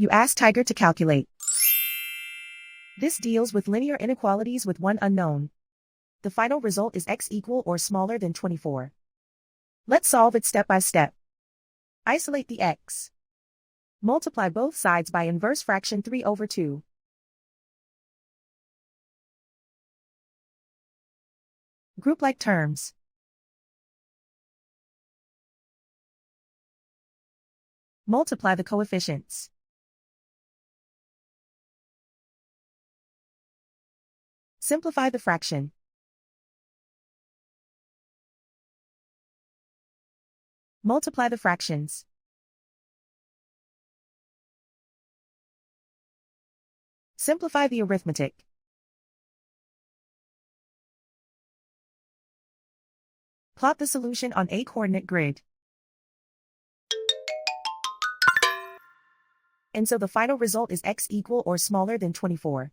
You ask Tiger to calculate. This deals with linear inequalities with one unknown. The final result is x equal or smaller than 24. Let's solve it step by step. Isolate the x. Multiply both sides by inverse fraction 3/2. Group like terms. Multiply the coefficients. Simplify the fraction. Multiply the fractions. Simplify the arithmetic. Plot the solution on a coordinate grid. And so the final result is x equal or smaller than 24.